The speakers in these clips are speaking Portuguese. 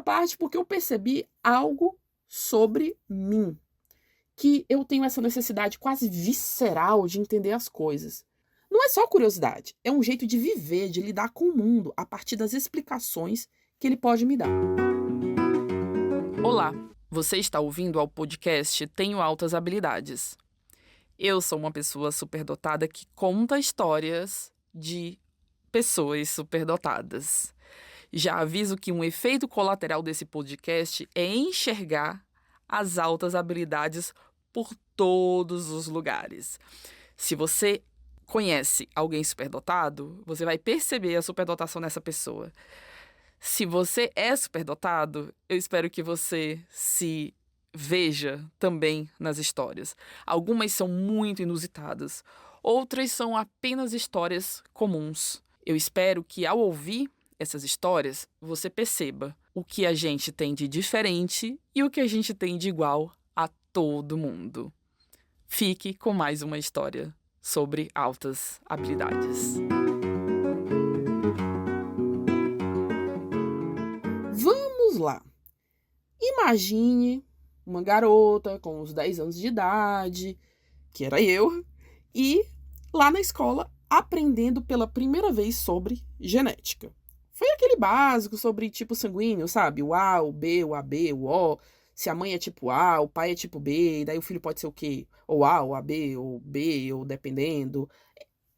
parte porque eu percebi algo sobre mim, que eu tenho essa necessidade quase visceral de entender as coisas. Não é só curiosidade, é um jeito de viver, de lidar com o mundo a partir das explicações que ele pode me dar. Olá, você está ouvindo ao podcast Tenho Altas Habilidades. Eu sou uma pessoa superdotada que conta histórias de pessoas superdotadas. Já aviso que um efeito colateral desse podcast é enxergar as altas habilidades por todos os lugares. Se você conhece alguém superdotado, você vai perceber a superdotação nessa pessoa. Se você é superdotado, eu espero que você se veja também nas histórias. Algumas são muito inusitadas, outras são apenas histórias comuns. Eu espero que, ao ouvir essas histórias, você perceba o que a gente tem de diferente e o que a gente tem de igual a todo mundo. Fique com mais uma história sobre altas habilidades. Vamos lá. Imagine uma garota com uns 10 anos de idade, que era eu, e lá na escola aprendendo pela primeira vez sobre genética. Foi aquele básico sobre tipo sanguíneo, sabe? O A, o B, o AB, o O. Se a mãe é tipo A, o pai é tipo B, daí o filho pode ser o quê? Ou A, ou AB, ou B, ou dependendo.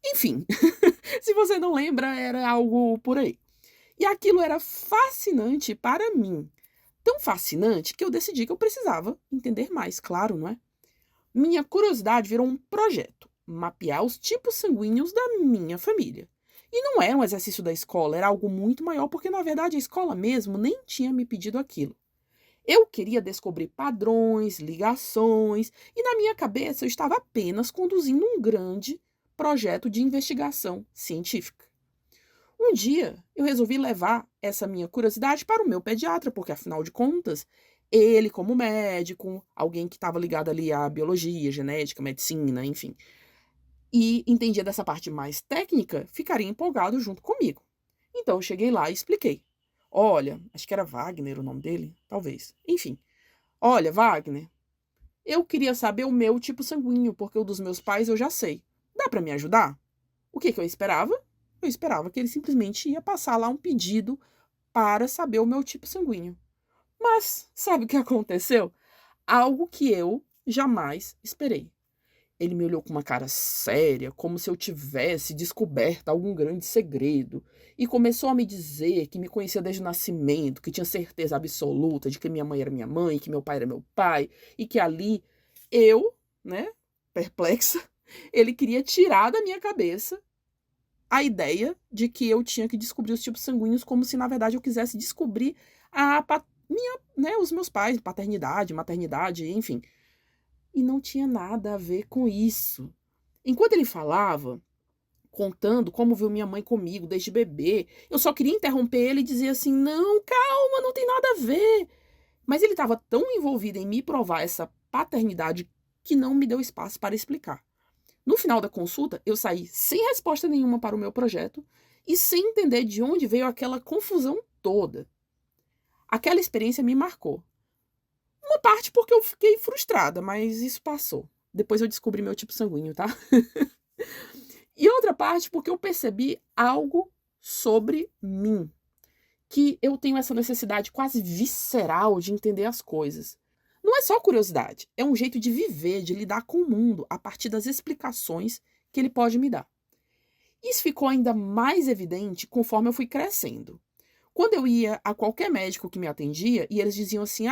Enfim, se você não lembra, era algo por aí. E aquilo era fascinante para mim. Tão fascinante que eu decidi que eu precisava entender mais, claro, não é? Minha curiosidade virou um projeto, mapear os tipos sanguíneos da minha família. E não era um exercício da escola, era algo muito maior, porque na verdade a escola mesmo nem tinha me pedido aquilo. Eu queria descobrir padrões, ligações, e na minha cabeça eu estava apenas conduzindo um grande projeto de investigação científica. Um dia, eu resolvi levar essa minha curiosidade para o meu pediatra, porque, afinal de contas, ele, como médico, alguém que estava ligado ali à biologia, genética, medicina, enfim, e entendia dessa parte mais técnica, ficaria empolgado junto comigo. Então, eu cheguei lá e expliquei. Olha, acho que era Wagner o nome dele, talvez. Enfim, olha, Wagner, eu queria saber o meu tipo sanguíneo, porque o dos meus pais eu já sei. Dá para me ajudar? O que eu esperava? Eu esperava que ele simplesmente ia passar lá um pedido para saber o meu tipo sanguíneo. Mas, sabe o que aconteceu? Algo que eu jamais esperei. Ele me olhou com uma cara séria, como se eu tivesse descoberto algum grande segredo, e começou a me dizer que me conhecia desde o nascimento, que tinha certeza absoluta de que minha mãe era minha mãe, que meu pai era meu pai, e que ali eu, né, perplexa, ele queria tirar da minha cabeça a ideia de que eu tinha que descobrir os tipos sanguíneos, como se, na verdade, eu quisesse descobrir os meus pais, paternidade, maternidade, enfim. E não tinha nada a ver com isso. Enquanto ele falava, contando como viu minha mãe comigo desde bebê, eu só queria interromper ele e dizer assim, não, calma, não tem nada a ver. Mas ele estava tão envolvido em me provar essa paternidade que não me deu espaço para explicar. No final da consulta, eu saí sem resposta nenhuma para o meu projeto e sem entender de onde veio aquela confusão toda. Aquela experiência me marcou. Uma parte porque eu fiquei frustrada, mas isso passou. Depois eu descobri meu tipo sanguíneo, tá? E outra parte porque eu percebi algo sobre mim, que eu tenho essa necessidade quase visceral de entender as coisas. Não é só curiosidade, é um jeito de viver, de lidar com o mundo a partir das explicações que ele pode me dar. Isso ficou ainda mais evidente conforme eu fui crescendo. Quando eu ia a qualquer médico que me atendia e eles diziam assim,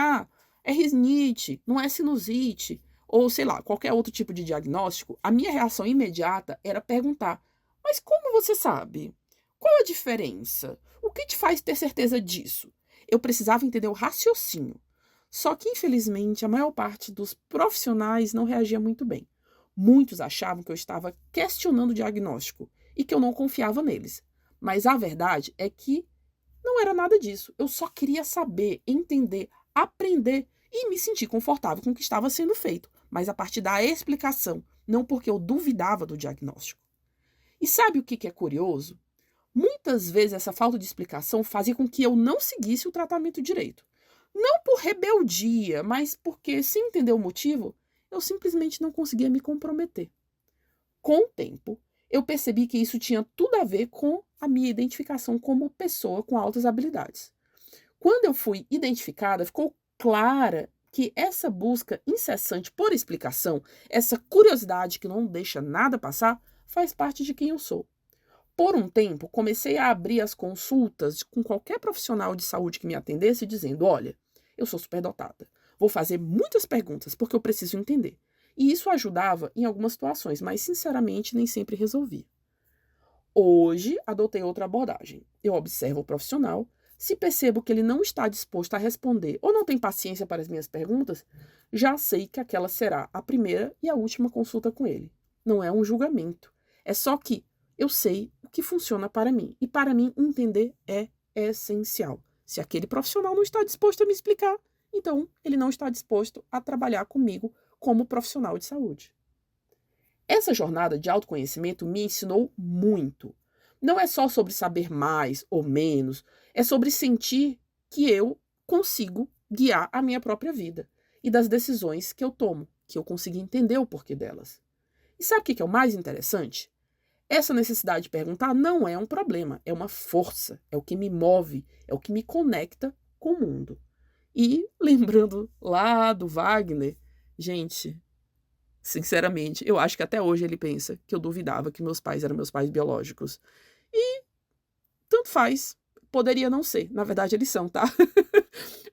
é rinite, não é sinusite, ou sei lá, qualquer outro tipo de diagnóstico, a minha reação imediata era perguntar, mas como você sabe? Qual a diferença? O que te faz ter certeza disso? Eu precisava entender o raciocínio. Só que, infelizmente, a maior parte dos profissionais não reagia muito bem. Muitos achavam que eu estava questionando o diagnóstico e que eu não confiava neles. Mas a verdade é que não era nada disso. Eu só queria saber, entender, aprender e me sentir confortável com o que estava sendo feito. Mas a partir da explicação, não porque eu duvidava do diagnóstico. E sabe o que é curioso? Muitas vezes essa falta de explicação fazia com que eu não seguisse o tratamento direito. Não por rebeldia, mas porque, sem entender o motivo, eu simplesmente não conseguia me comprometer. Com o tempo, eu percebi que isso tinha tudo a ver com a minha identificação como pessoa com altas habilidades. Quando eu fui identificada, ficou clara que essa busca incessante por explicação, essa curiosidade que não deixa nada passar, faz parte de quem eu sou. Por um tempo, comecei a abrir as consultas com qualquer profissional de saúde que me atendesse, dizendo: olha, eu sou superdotada, vou fazer muitas perguntas porque eu preciso entender. E isso ajudava em algumas situações, mas sinceramente nem sempre resolvia. Hoje, adotei outra abordagem. Eu observo o profissional, se percebo que ele não está disposto a responder ou não tem paciência para as minhas perguntas, já sei que aquela será a primeira e a última consulta com ele. Não é um julgamento. É só que eu sei o que funciona para mim. E para mim, entender é essencial. Se aquele profissional não está disposto a me explicar, então ele não está disposto a trabalhar comigo como profissional de saúde. Essa jornada de autoconhecimento me ensinou muito. Não é só sobre saber mais ou menos, é sobre sentir que eu consigo guiar a minha própria vida e das decisões que eu tomo, que eu consigo entender o porquê delas. E sabe o que é o mais interessante? Essa necessidade de perguntar não é um problema, é uma força, é o que me move, é o que me conecta com o mundo. E lembrando lá do Wagner, gente, sinceramente, eu acho que até hoje ele pensa que eu duvidava que meus pais eram meus pais biológicos. E tanto faz, poderia não ser. Na verdade, eles são, tá?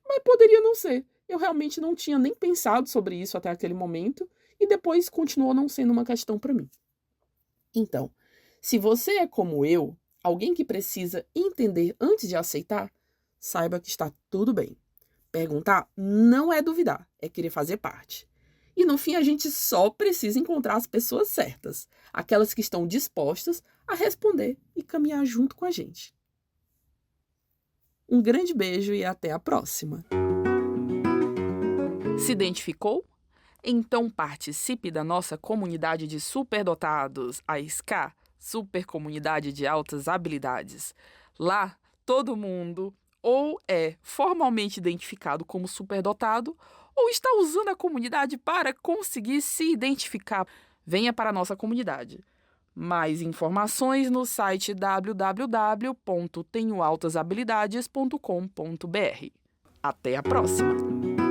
Mas poderia não ser. Eu realmente não tinha nem pensado sobre isso até aquele momento e depois continuou não sendo uma questão para mim. Então, se você é como eu, alguém que precisa entender antes de aceitar, saiba que está tudo bem. Perguntar não é duvidar, é querer fazer parte. E no fim a gente só precisa encontrar as pessoas certas, aquelas que estão dispostas a responder e caminhar junto com a gente. Um grande beijo e até a próxima. Se identificou? Então participe da nossa comunidade de superdotados, a SCA, Super Comunidade de Altas Habilidades. Lá, todo mundo ou é formalmente identificado como superdotado ou está usando a comunidade para conseguir se identificar. Venha para a nossa comunidade. Mais informações no site www.tenhoaltashabilidades.com.br. Até a próxima!